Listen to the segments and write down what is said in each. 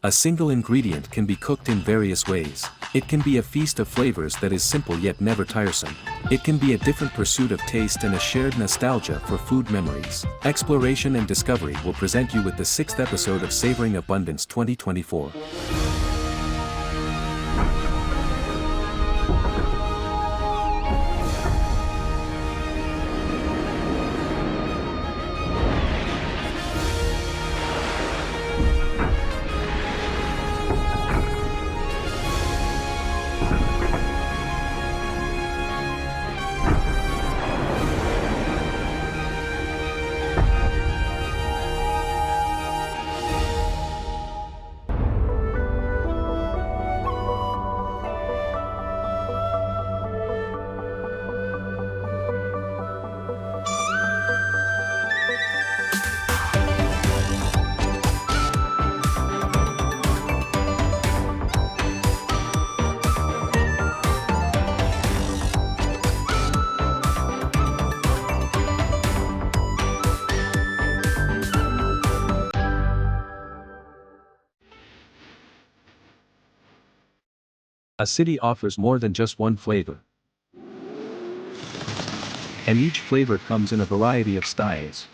A single ingredient can be cooked in various ways. It can be a feast of flavors that is simple yet never tiresome. It can be a different pursuit of taste and a shared nostalgia for food memories. Exploration and Discovery will present you with the 6th episode of Savoring Abundance 2024. A city offers more than just one flavor. And each flavor comes in a variety of styles.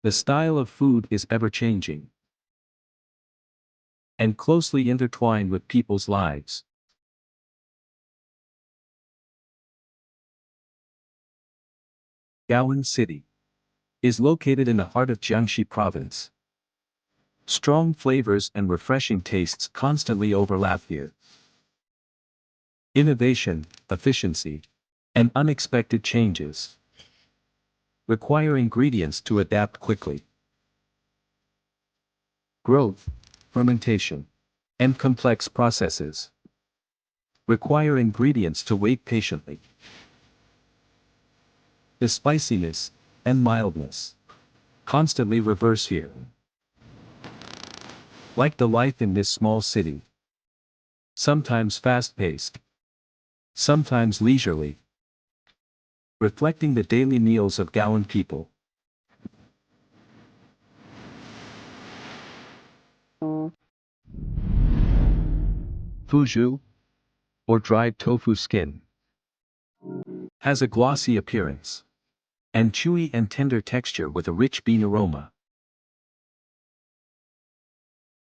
The style of food is ever-changing and closely intertwined with people's lives. Gao'an City is located in the heart of Jiangxi province. Strong flavors and refreshing tastes constantly overlap here. Innovation, efficiency, and unexpected changes require ingredients to adapt quickly. Growth, fermentation, and complex processes require ingredients to wait patiently. The spiciness and mildness constantly reverse here. Like the life in this small city. Sometimes fast-paced, sometimes leisurely, reflecting the daily meals of Gao'an people. Fuzhu, or dried tofu skin, has a glossy appearance and chewy and tender texture with a rich bean aroma.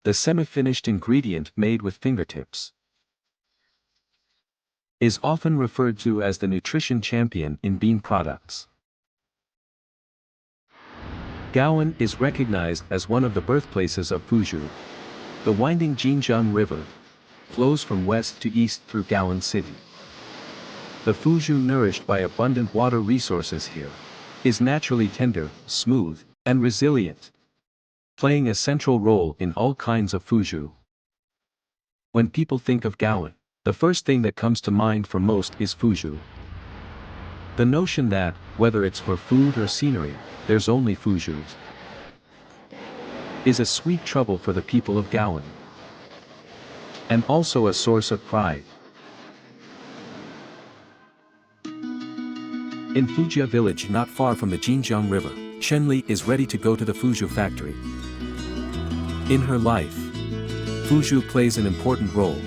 The semi-finished ingredient made with fingertips is often referred to as the nutrition champion in bean products. Gao'an is recognized as one of the birthplaces of Fuzhu. The winding Jinjiang River flows from west to east through Gao'an City. The Fuzhu, nourished by abundant water resources here, is naturally tender, smooth, and resilient, playing a central role in all kinds of Fuzhu. When people think of Gao'an, the first thing that comes to mind for most is Fuzhu. The notion that, whether it's for food or scenery, there's only Fuzhu, is a sweet trouble for the people of Gao'an, and also a source of pride. In Fujia village not far from the Jinjiang River, Chenli is ready to go to the Fuzhu factory. In her life, Fuzhu plays an important role.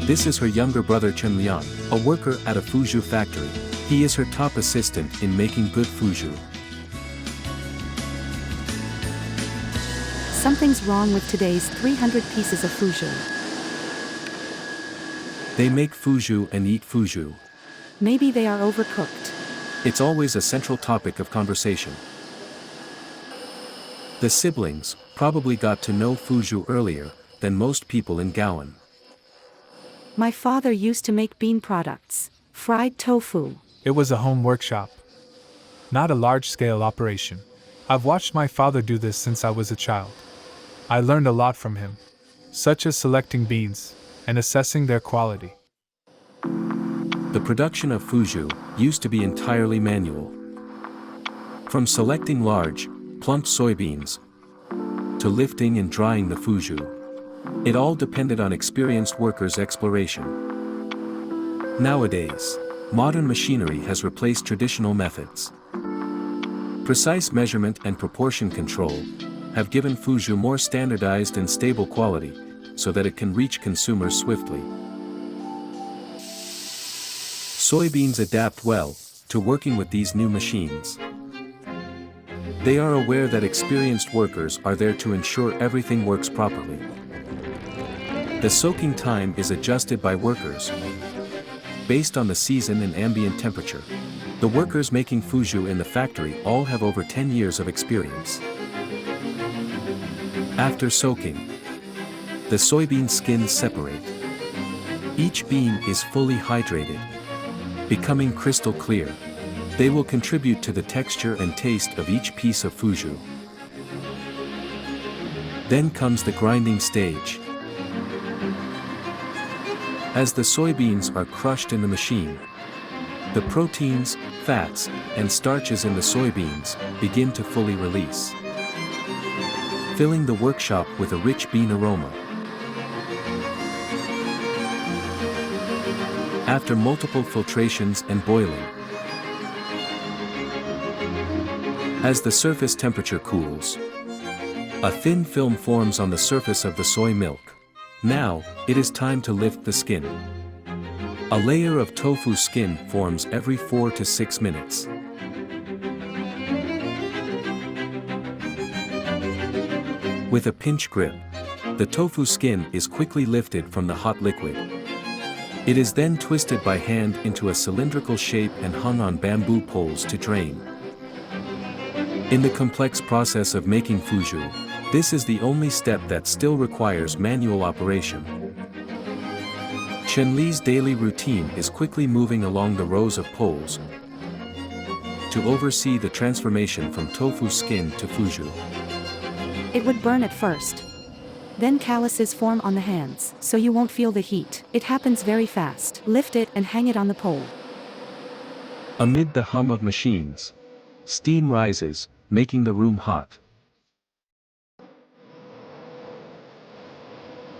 This is her younger brother Chenliang, a worker at a Fuzhu factory. He is her top assistant in making good Fuzhu. Something's wrong with today's 300 pieces of Fuzhu. They make Fuzhu and eat Fuzhu. Maybe they are overcooked. It's always a central topic of conversation. The siblings probably got to know Fuzhu earlier than most people in Gao'an. My father used to make bean products, fried tofu. It was a home workshop, not a large-scale operation. I've watched my father do this since I was a child. I learned a lot from him, such as selecting beans and assessing their quality. The production of Fuzhu used to be entirely manual. From selecting large, plump soybeans to lifting and drying the Fuzhu, it all depended on experienced workers' exploration. Nowadays, modern machinery has replaced traditional methods. Precise measurement and proportion control have given Fuzhu more standardized and stable quality, so that it can reach consumers swiftly. Soybeans adapt well to working with these new machines. They are aware that experienced workers are there to ensure everything works properly. The soaking time is adjusted by workers based on the season and ambient temperature. The workers making Fuzhu in the factory all have over 10 years of experience. After soaking, the soybean skins separate. Each bean is fully hydrated, becoming crystal clear. They will contribute to the texture and taste of each piece of Fuzhu. Then comes the grinding stage. As the soybeans are crushed in the machine, the proteins, fats, and starches in the soybeans begin to fully release, filling the workshop with a rich bean aroma. After multiple filtrations and boiling, as the surface temperature cools, a thin film forms on the surface of the soy milk. Now, it is time to lift the skin. A layer of tofu skin forms every 4 to 6 minutes. With a pinch grip, the tofu skin is quickly lifted from the hot liquid. It is then twisted by hand into a cylindrical shape and hung on bamboo poles to drain. In the complex process of making Fuzhu, this is the only step that still requires manual operation. Chen-Li's daily routine is quickly moving along the rows of poles to oversee the transformation from tofu skin to Fuzhu. It would burn at first. Then calluses form on the hands, so you won't feel the heat. It happens very fast. Lift it and hang it on the pole. Amid the hum of machines, steam rises, making the room hot.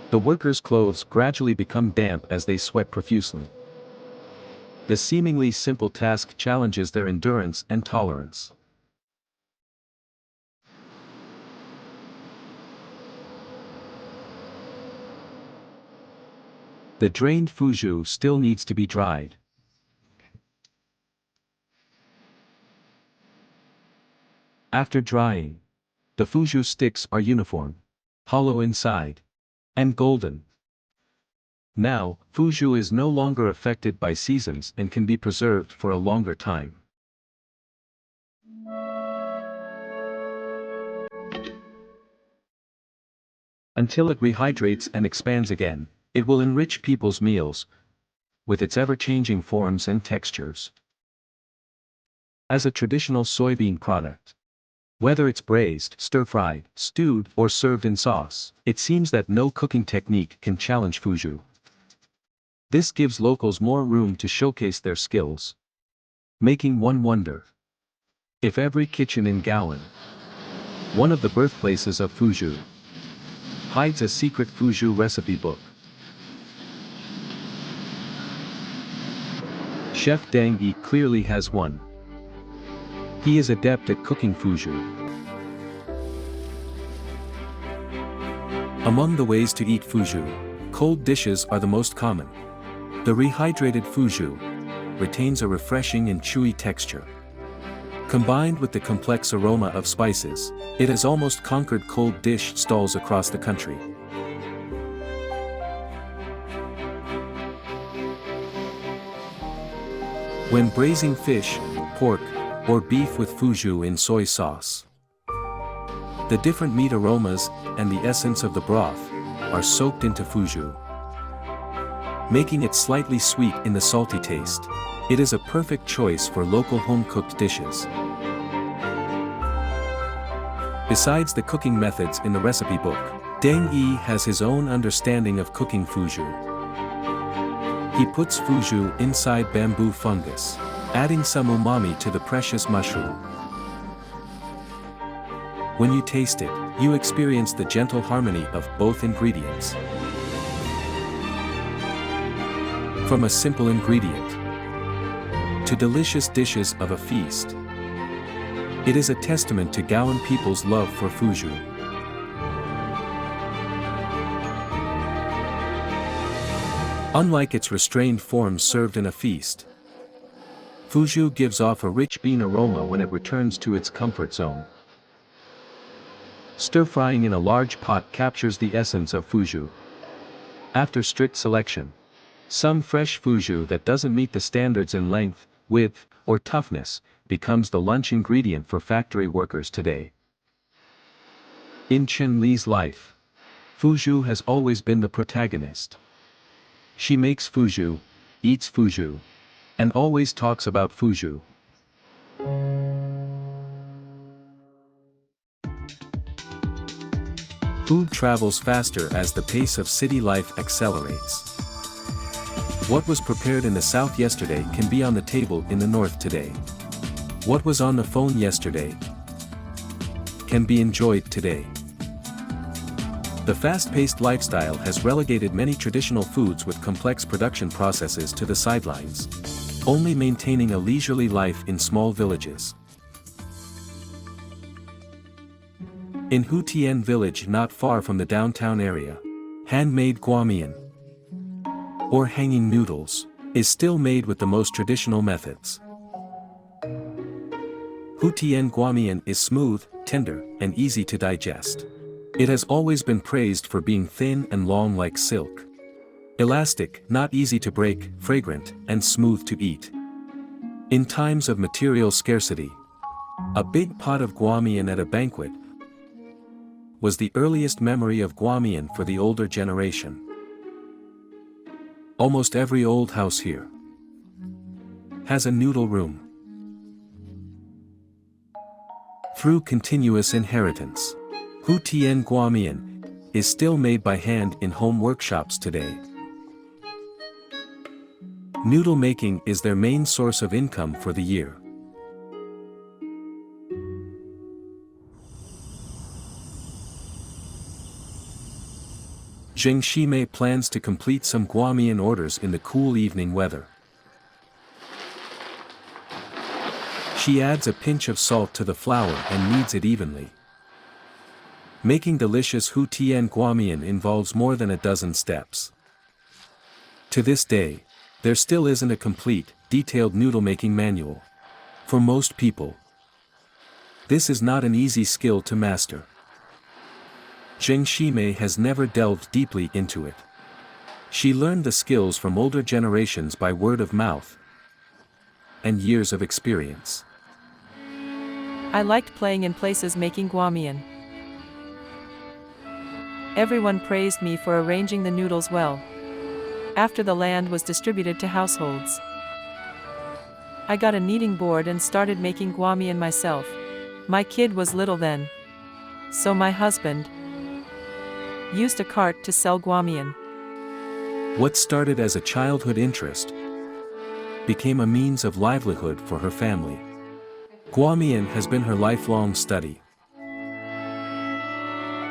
The workers' clothes gradually become damp as they sweat profusely. The seemingly simple task challenges their endurance and tolerance. The drained Fuzhu still needs to be dried. After drying, the Fuzhu sticks are uniform, hollow inside, and golden. Now, Fuzhu is no longer affected by seasons and can be preserved for a longer time. Until it rehydrates and expands again, it will enrich people's meals with its ever-changing forms and textures. As a traditional soybean product, whether it's braised, stir-fried, stewed, or served in sauce, it seems that no cooking technique can challenge Fuzhu. This gives locals more room to showcase their skills, making one wonder if every kitchen in Gao'an, one of the birthplaces of Fuzhu, hides a secret Fuzhu recipe book. Chef Deng Yi clearly has one. He is adept at cooking Fuzhu. Among the ways to eat Fuzhu, cold dishes are the most common. The rehydrated Fuzhu retains a refreshing and chewy texture. Combined with the complex aroma of spices, it has almost conquered cold dish stalls across the country. When braising fish, pork, or beef with Fuzhu in soy sauce, the different meat aromas and the essence of the broth are soaked into Fuzhu, making it slightly sweet in the salty taste. It is a perfect choice for local home-cooked dishes. Besides the cooking methods in the recipe book, Deng Yi has his own understanding of cooking Fuzhu. He puts Fuzhu inside bamboo fungus, adding some umami to the precious mushroom. When you taste it, you experience the gentle harmony of both ingredients. From a simple ingredient to delicious dishes of a feast, it is a testament to Gao'an people's love for Fuzhu. Unlike its restrained forms served in a feast, Fuzhu gives off a rich bean aroma when it returns to its comfort zone. Stir-frying in a large pot captures the essence of Fuzhu. After strict selection, some fresh Fuzhu that doesn't meet the standards in length, width, or toughness becomes the lunch ingredient for factory workers today. In Chen Li's life, Fuzhu has always been the protagonist. She makes Fuzhu, eats Fuzhu, and always talks about Fuzhu. Food travels faster as the pace of city life accelerates. What was prepared in the south yesterday can be on the table in the north today. What was on the phone yesterday can be enjoyed today. The fast-paced lifestyle has relegated many traditional foods with complex production processes to the sidelines, only maintaining a leisurely life in small villages. In Hutian village not far from the downtown area, handmade guamian, or hanging noodles, is still made with the most traditional methods. Hutian guamian is smooth, tender, and easy to digest. It has always been praised for being thin and long like silk. Elastic, not easy to break, fragrant, and smooth to eat. In times of material scarcity, a big pot of guamian at a banquet was the earliest memory of guamian for the older generation. Almost every old house here has a noodle room. Through continuous inheritance, Hutian guamian is still made by hand in home workshops today. Noodle making is their main source of income for the year. Zheng Shimei plans to complete some guamian orders in the cool evening weather. She adds a pinch of salt to the flour and kneads it evenly. Making delicious Hutian guamian involves more than a dozen steps. To this day, there still isn't a complete, detailed noodle-making manual. For most people, this is not an easy skill to master. Zheng Shimei has never delved deeply into it. She learned the skills from older generations by word of mouth and years of experience. I liked playing in places making guamian. Everyone praised me for arranging the noodles well. After the land was distributed to households, I got a kneading board and started making guamian myself. My kid was little then, so my husband used a cart to sell guamian. What started as a childhood interest became a means of livelihood for her family. Guamian has been her lifelong study.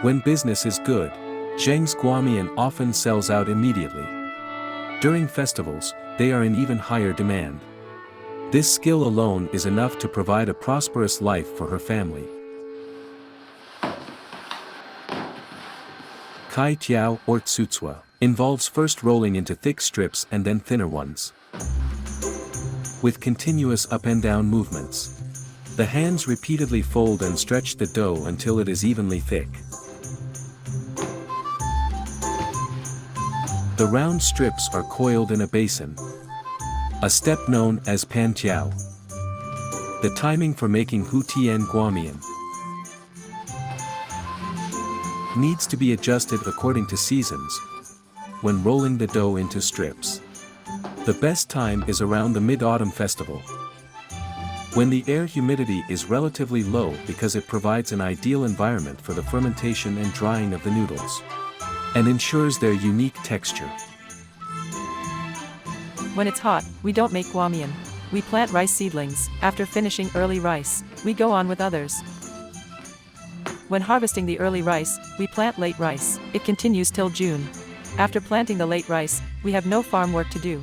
When business is good, Zheng's guamian often sells out immediately. During festivals, they are in even higher demand. This skill alone is enough to provide a prosperous life for her family. Kai Tiao or tsutsua involves first rolling into thick strips and then thinner ones. With continuous up and down movements, the hands repeatedly fold and stretch the dough until it is evenly thick. The round strips are coiled in a basin, a step known as pan tiao. The timing for making Hutian guamian needs to be adjusted according to seasons when rolling the dough into strips. The best time is around the Mid-Autumn Festival, when the air humidity is relatively low because it provides an ideal environment for the fermentation and drying of the noodles, and ensures their unique texture. When it's hot, we don't make guamian. We plant rice seedlings. After finishing early rice, we go on with others. When harvesting the early rice, we plant late rice. It continues till June. After planting the late rice, we have no farm work to do.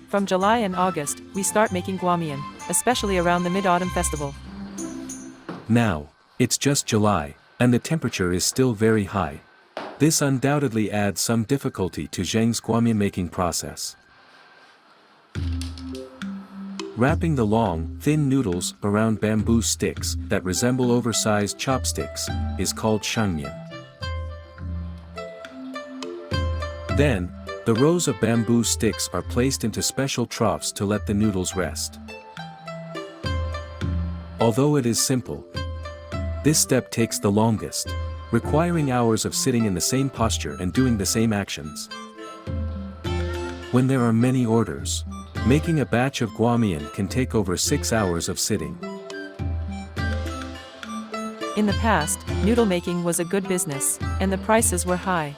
From July and August, we start making guamian, especially around the Mid-Autumn Festival. Now, it's just July, and the temperature is still very high. This undoubtedly adds some difficulty to Zheng's guamian making process. Wrapping the long, thin noodles around bamboo sticks that resemble oversized chopsticks is called shangmian. Then, the rows of bamboo sticks are placed into special troughs to let the noodles rest. Although it is simple, this step takes the longest, requiring hours of sitting in the same posture and doing the same actions. When there are many orders, making a batch of guamian can take over 6 hours of sitting. In the past, noodle making was a good business, and the prices were high.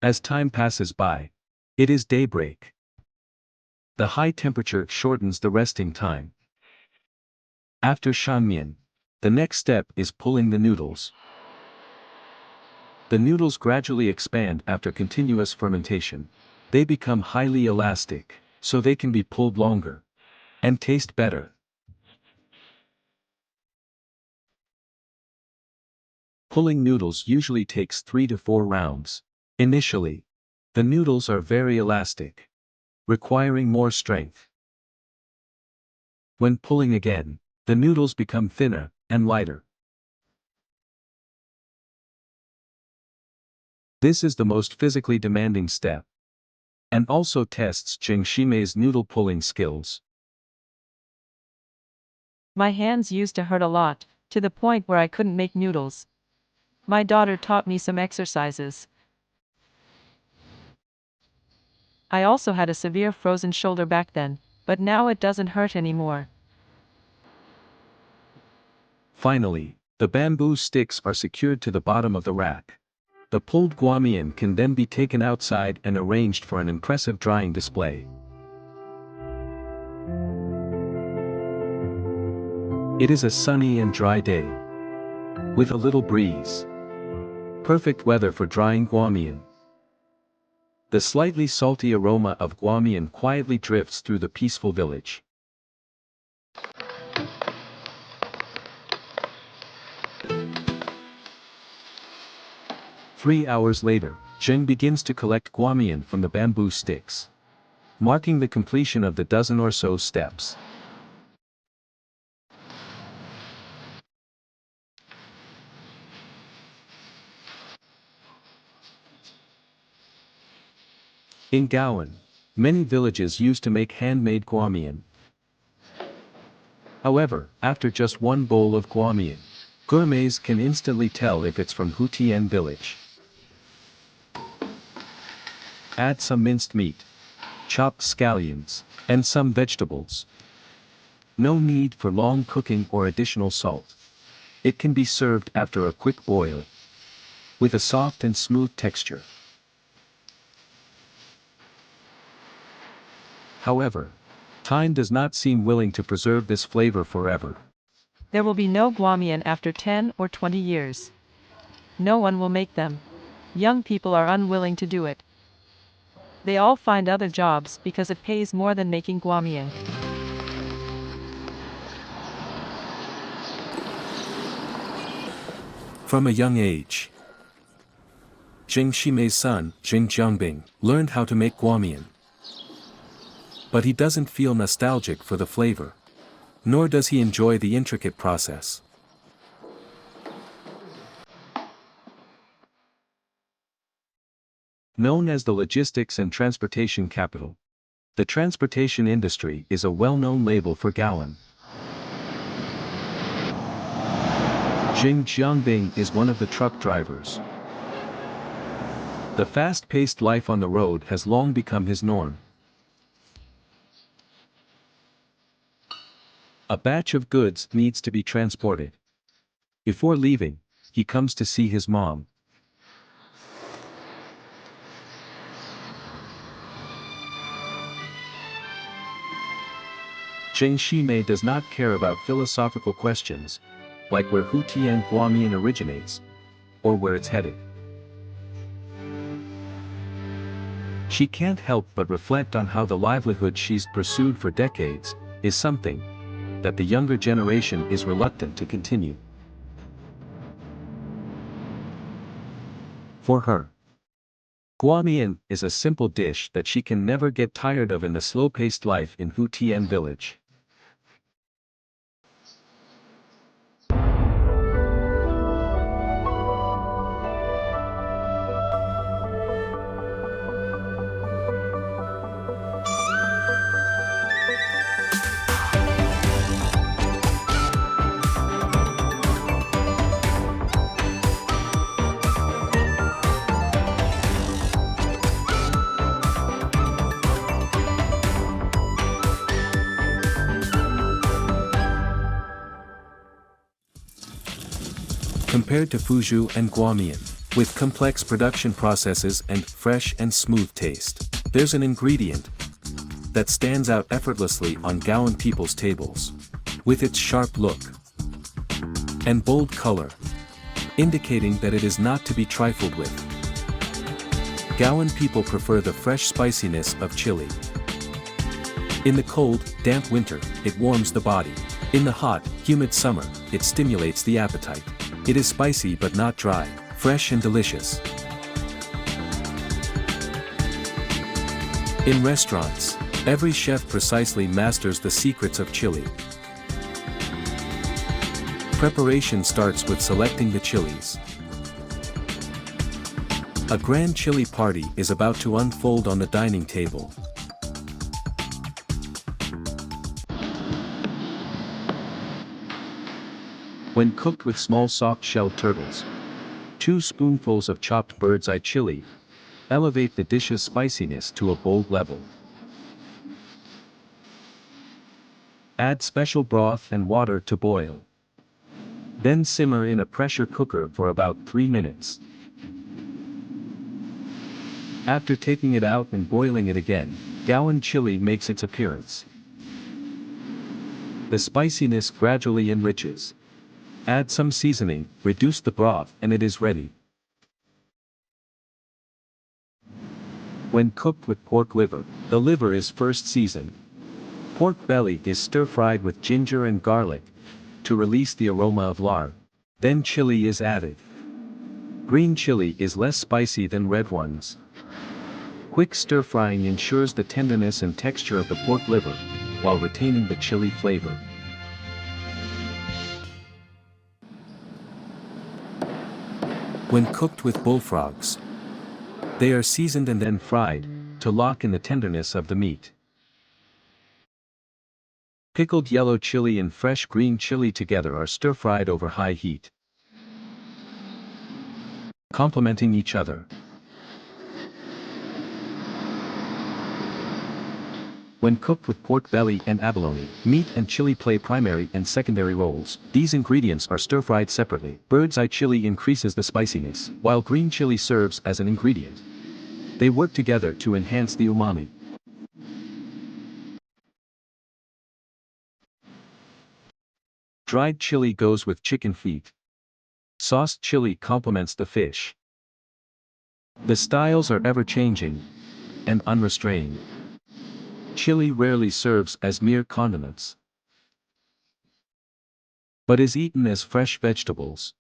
As time passes by, it is daybreak. The high temperature shortens the resting time. After shangmian, the next step is pulling the noodles. The noodles gradually expand after continuous fermentation. They become highly elastic, so they can be pulled longer and taste better. Pulling noodles usually takes 3 to 4 rounds. Initially, the noodles are very elastic, requiring more strength. When pulling again, the noodles become thinner and lighter. This is the most physically demanding step, and also tests Zheng Ximei's noodle pulling skills. My hands used to hurt a lot, to the point where I couldn't make noodles. My daughter taught me some exercises. I also had a severe frozen shoulder back then, but now it doesn't hurt anymore. Finally, the bamboo sticks are secured to the bottom of the rack. The pulled guamian can then be taken outside and arranged for an impressive drying display. It is a sunny and dry day, with a little breeze. Perfect weather for drying guamian. The slightly salty aroma of guamian quietly drifts through the peaceful village. Three hours later, Zheng begins to collect guamian from the bamboo sticks, marking the completion of the dozen or so steps. In Gao'an, many villages used to make handmade guamian. However, after just one bowl of guamian, gourmets can instantly tell if it's from Hutian village. Add some minced meat, chopped scallions, and some vegetables. No need for long cooking or additional salt. It can be served after a quick boil, with a soft and smooth texture. However, time does not seem willing to preserve this flavor forever. There will be no guamian after 10 or 20 years. No one will make them. Young people are unwilling to do it. They all find other jobs because it pays more than making guamian. From a young age, Zheng Ximei's son, Zheng Jiangbing, learned how to make guamian. But he doesn't feel nostalgic for the flavor, nor does he enjoy the intricate process. Known as the logistics and transportation capital, the transportation industry is a well-known label for Gao'an. Zheng Jiangbing is one of the truck drivers. The fast-paced life on the road has long become his norm. A batch of goods needs to be transported. Before leaving, he comes to see his mom. Zheng Ximei does not care about philosophical questions, like where Hutian Guamian originates, or where it's headed. She can't help but reflect on how the livelihood she's pursued for decades is something that the younger generation is reluctant to continue. For her, Guamian is a simple dish that she can never get tired of in the slow-paced life in Hutian village. Compared to Fuzhu and Guamian, with complex production processes and fresh and smooth taste, there's an ingredient that stands out effortlessly on Gao'an people's tables. With its sharp look and bold color, indicating that it is not to be trifled with. Gao'an people prefer the fresh spiciness of chili. In the cold, damp winter, it warms the body. In the hot, humid summer, it stimulates the appetite. It is spicy but not dry, fresh and delicious. In restaurants, every chef precisely masters the secrets of chili. Preparation starts with selecting the chilies. A grand chili party is about to unfold on the dining table. When cooked with small soft-shelled turtles, 2 spoonfuls of chopped bird's eye chili elevate the dish's spiciness to a bold level. Add special broth and water to boil. Then simmer in a pressure cooker for about 3 minutes. After taking it out and boiling it again, Gao'an chili makes its appearance. The spiciness gradually enriches. Add some seasoning, reduce the broth, and it is ready. When cooked with pork liver, the liver is first seasoned. Pork belly is stir-fried with ginger and garlic to release the aroma of lard. Then chili is added. Green chili is less spicy than red ones. Quick stir-frying ensures the tenderness and texture of the pork liver, while retaining the chili flavor. When cooked with bullfrogs, they are seasoned and then fried, to lock in the tenderness of the meat. Pickled yellow chili and fresh green chili together are stir-fried over high heat, complementing each other. When cooked with pork belly and abalone, meat and chili play primary and secondary roles. These ingredients are stir-fried separately. Bird's eye chili increases the spiciness, while green chili serves as an ingredient. They work together to enhance the umami. Dried chili goes with chicken feet. Sauced chili complements the fish. The styles are ever-changing and unrestrained. Chili rarely serves as mere condiments, but is eaten as fresh vegetables.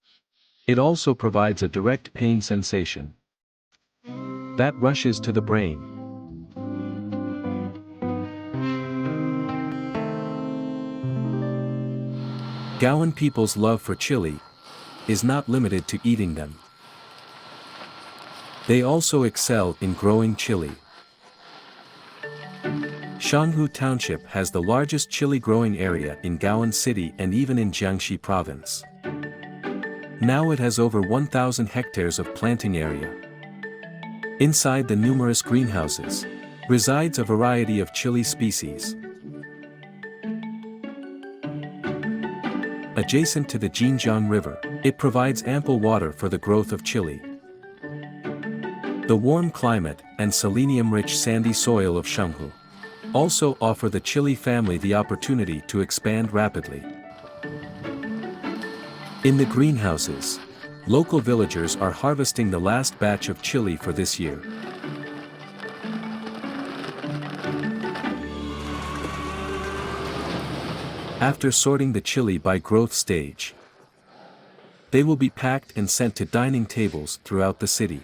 It also provides a direct pain sensation that rushes to the brain. Gao'an people's love for chili is not limited to eating them. They also excel in growing chili. Shanghu Township has the largest chili growing area in Gao'an City and even in Jiangxi Province. Now it has over 1,000 hectares of planting area. Inside the numerous greenhouses resides a variety of chili species. Adjacent to the Jinjiang River, it provides ample water for the growth of chili. The warm climate and selenium-rich sandy soil of Shanghu also offer the chili family the opportunity to expand rapidly. In the greenhouses, local villagers are harvesting the last batch of chili for this year. After sorting the chili by growth stage, they will be packed and sent to dining tables throughout the city.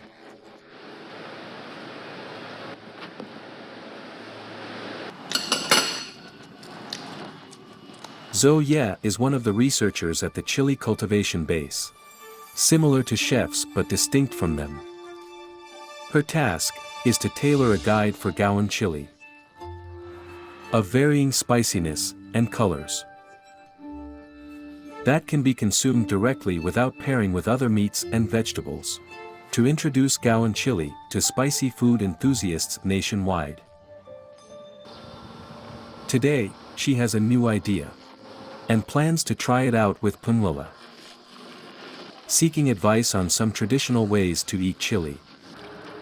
Zhou Ye is one of the researchers at the chili cultivation base. Similar to chefs but distinct from them. Her task is to tailor a guide for Gao'an chili of varying spiciness and colors that can be consumed directly without pairing with other meats and vegetables, to introduce Gao'an chili to spicy food enthusiasts nationwide. Today, she has a new idea and plans to try it out with Punlala, seeking advice on some traditional ways to eat chili.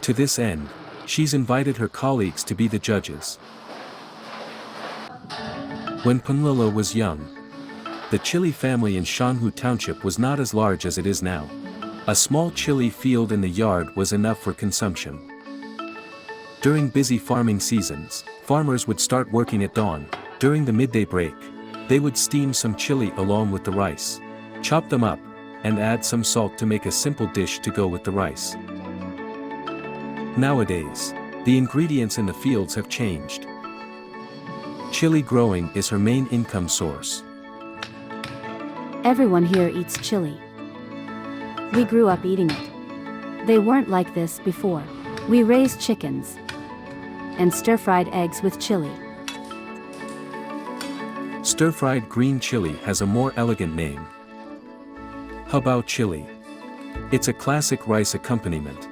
To this end, she's invited her colleagues to be the judges. When Punlala was young, the chili family in Shanhu Township was not as large as it is now. A small chili field in the yard was enough for consumption. During busy farming seasons, farmers would start working at dawn. During the midday break, they would steam some chili along with the rice, chop them up, and add some salt to make a simple dish to go with the rice. Nowadays, the ingredients in the fields have changed. Chili growing is her main income source. Everyone here eats chili. We grew up eating it. They weren't like this before. We raised chickens and stir-fried eggs with chili. Stir-fried green chili has a more elegant name: Habao chili. It's a classic rice accompaniment.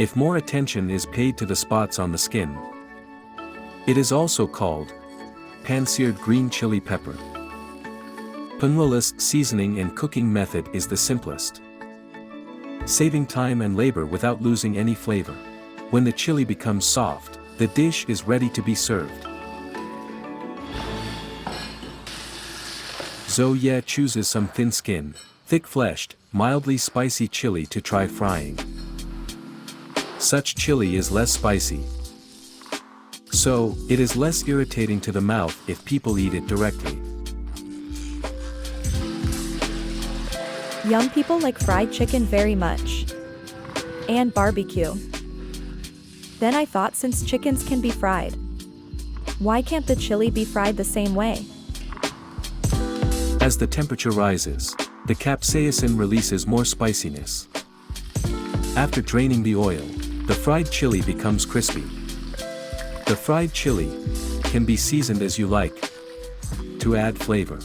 If more attention is paid to the spots on the skin, it is also called pan-seared green chili pepper. Punlala's seasoning and cooking method is the simplest, saving time and labor without losing any flavor. When the chili becomes soft, the dish is ready to be served. Zhou Ye chooses some thin-skinned, thick-fleshed, mildly spicy chili to try frying. Such chili is less spicy, so it is less irritating to the mouth if people eat it directly. Young people like fried chicken very much. And barbecue. Then I thought, since chickens can be fried, why can't the chili be fried the same way? As the temperature rises, the capsaicin releases more spiciness. After draining the oil, the fried chili becomes crispy. The fried chili can be seasoned as you like to add flavor.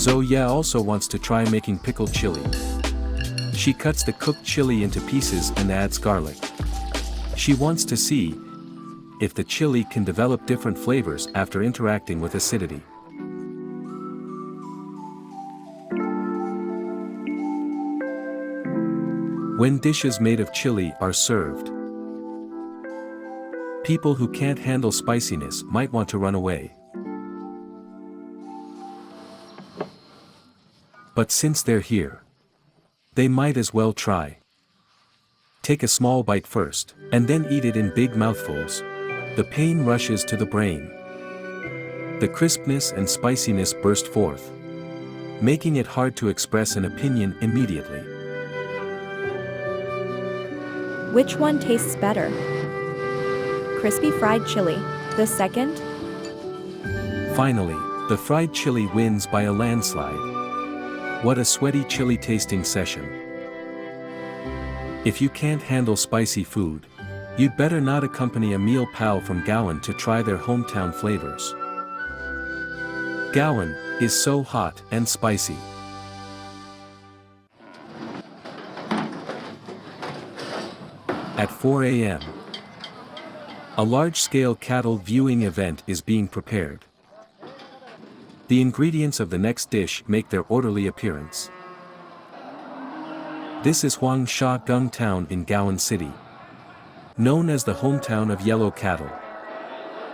Zhou Ye also wants to try making pickled chili. She cuts the cooked chili into pieces and adds garlic. She wants to see if the chili can develop different flavors after interacting with acidity. When dishes made of chili are served, people who can't handle spiciness might want to run away. But since they're here, they might as well try. Take a small bite first, and then eat it in big mouthfuls. The pain rushes to the brain. The crispness and spiciness burst forth, making it hard to express an opinion immediately. Which one tastes better? Crispy fried chili, the second? Finally, the fried chili wins by a landslide. What a sweaty chili tasting session. If you can't handle spicy food, you'd better not accompany a meal pal from Gao'an to try their hometown flavors. Gao'an is so hot and spicy. At 4 a.m., a large-scale cattle viewing event is being prepared. The ingredients of the next dish make their orderly appearance. This is Huangsha Gung Town in Gao'an City. known as the hometown of yellow cattle,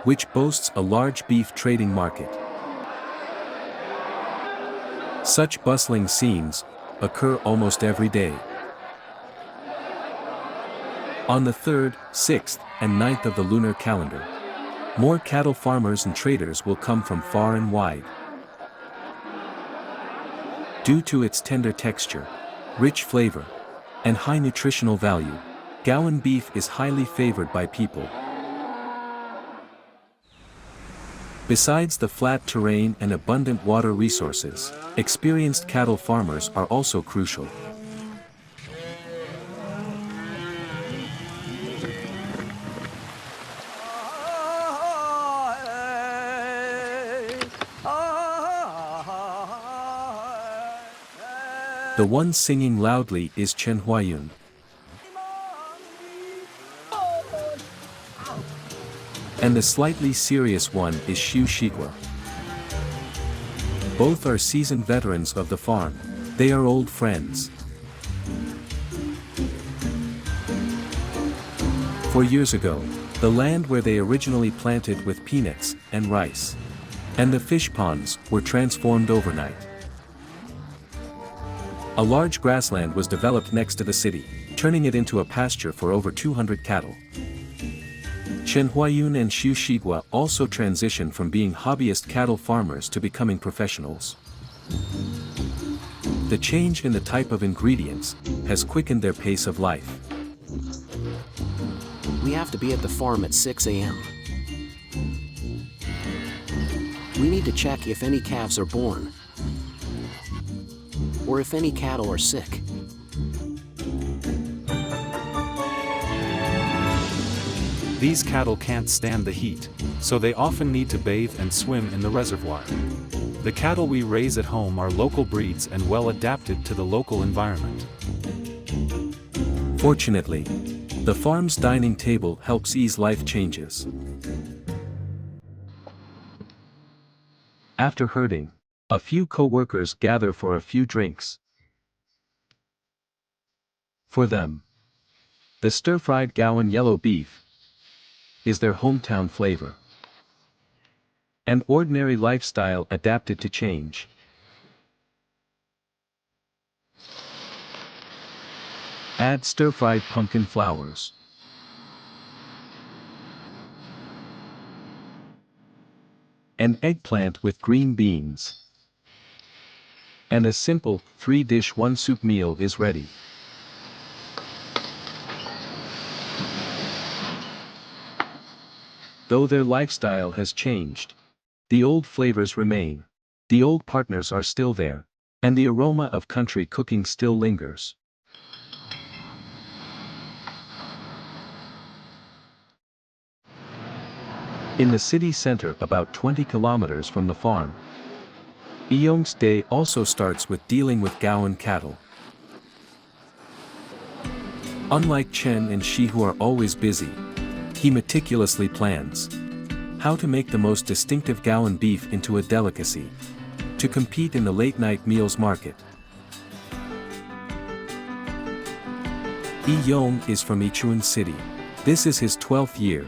which boasts a large beef trading market. Such bustling scenes occur almost every day. On the 3rd, 6th, and 9th of the lunar calendar, more cattle farmers and traders will come from far and wide. Due to its tender texture, rich flavor, and high nutritional value, Gao'an beef is highly favored by people. Besides the flat terrain and abundant water resources, experienced cattle farmers are also crucial. The one singing loudly is Chen Huayun. And the slightly serious one is Xu Shigua. Both are seasoned veterans of the farm. They are old friends. For years ago, the land where they originally planted with peanuts and rice, and the fish ponds were transformed overnight. A large grassland was developed next to the city, turning it into a pasture for over 200 cattle. Chen Huayun and Xu Shigua also transitioned from being hobbyist cattle farmers to becoming professionals. The change in the type of ingredients has quickened their pace of life. We have to be at the farm at 6 a.m. We need to check if any calves are born, or if any cattle are sick. These cattle can't stand the heat, so they often need to bathe and swim in the reservoir. The cattle we raise at home are local breeds and well adapted to the local environment. Fortunately, the farm's dining table helps ease life changes. After herding, a few co-workers gather for a few drinks. For them, the stir-fried Gao'an yellow beef is their hometown flavor. An ordinary lifestyle adapted to change. Add stir-fried pumpkin flowers. An eggplant with green beans. And a simple 3-dish 1-soup meal is ready. Though their lifestyle has changed, the old flavors remain, the old partners are still there, and the aroma of country cooking still lingers. In the city center about 20 kilometers from the farm, Iyong's day also starts with dealing with Gao'an cattle. Unlike Chen and Shi, who are always busy, he meticulously plans how to make the most distinctive Gao'an beef into a delicacy, to compete in the late-night meals market. Iyong is from Yichuan City. This is his 12th year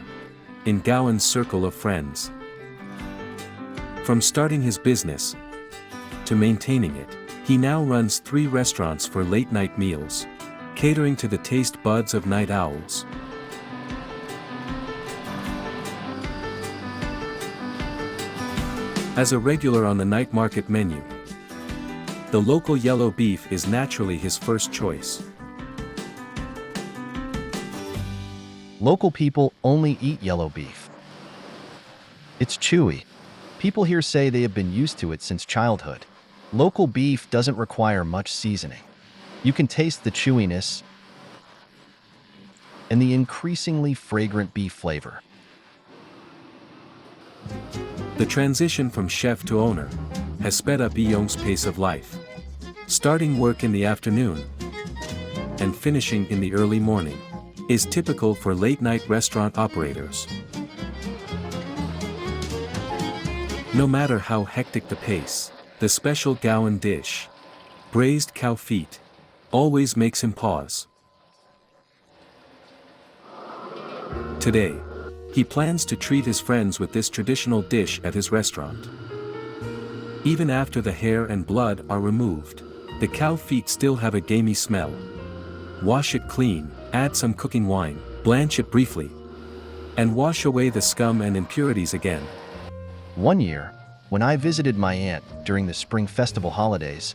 in Gao'an's circle of friends. From starting his business to maintaining it, he now runs 3 restaurants for late-night meals, catering to the taste buds of night owls. As a regular on the night market menu, the local yellow beef is naturally his first choice. Local people only eat yellow beef. It's chewy. People here say they have been used to it since childhood. Local beef doesn't require much seasoning. You can taste the chewiness and the increasingly fragrant beef flavor. The transition from chef to owner has sped up Iyong's pace of life, starting work in the afternoon and finishing in the early morning is typical for late-night restaurant operators. No matter how hectic the pace, the special Gao'an dish, braised cow feet, always makes him pause. Today, he plans to treat his friends with this traditional dish at his restaurant. Even after the hair and blood are removed, the cow feet still have a gamey smell. Wash it clean, add some cooking wine, blanch it briefly, and wash away the scum and impurities again. One year, when I visited my aunt during the Spring Festival holidays,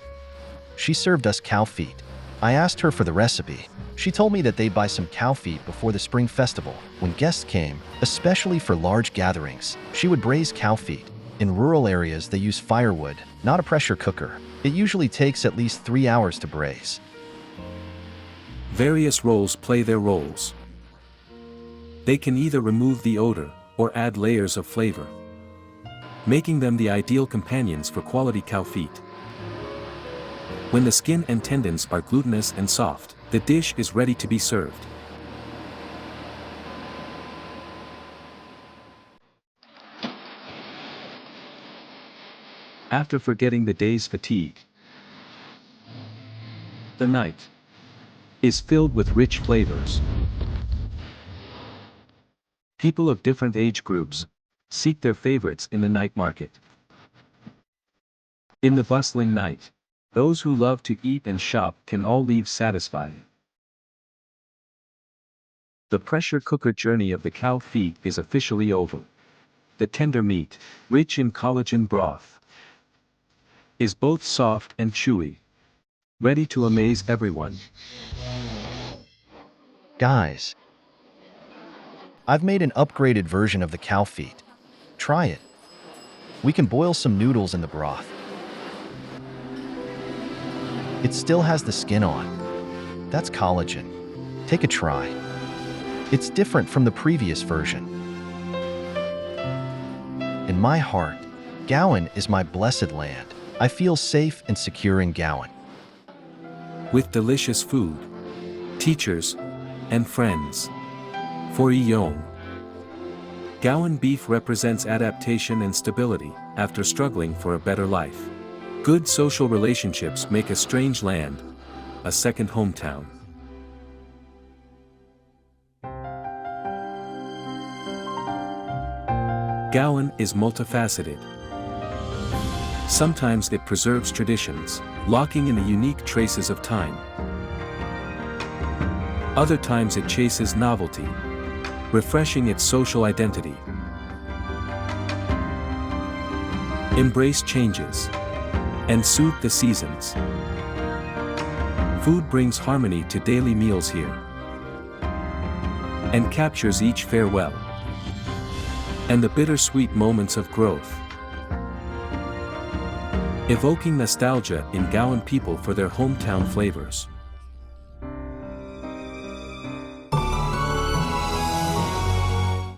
she served us cow feet. I asked her for the recipe. She told me that they buy some cow feet before the Spring Festival. When guests came, especially for large gatherings, she would braise cow feet. In rural areas, they use firewood, not a pressure cooker. It usually takes at least 3 hours to braise. Various roles play their roles. They can either remove the odor or add layers of flavor, making them the ideal companions for quality cow feet. When the skin and tendons are glutinous and soft, the dish is ready to be served. After forgetting the day's fatigue, the night is filled with rich flavors. People of different age groups seek their favorites in the night market. In the bustling night, those who love to eat and shop can all leave satisfied. The pressure cooker journey of the cow feet is officially over. The tender meat, rich in collagen broth, is both soft and chewy, ready to amaze everyone. Guys, I've made an upgraded version of the cow feet. Try it. We can boil some noodles in the broth. It still has the skin on. That's collagen. Take a try. It's different from the previous version. In my heart, Gao'an is my blessed land. I feel safe and secure in Gao'an. With delicious food, teachers, and friends. For Yong, Gao'an beef represents adaptation and stability after struggling for a better life. Good social relationships make a strange land a second hometown. Gao'an is multifaceted. Sometimes it preserves traditions, locking in the unique traces of time. Other times it chases novelty, refreshing its social identity. Embrace changes and soothe the seasons. Food brings harmony to daily meals here and captures each farewell and the bittersweet moments of growth, evoking nostalgia in Gao'an people for their hometown flavors.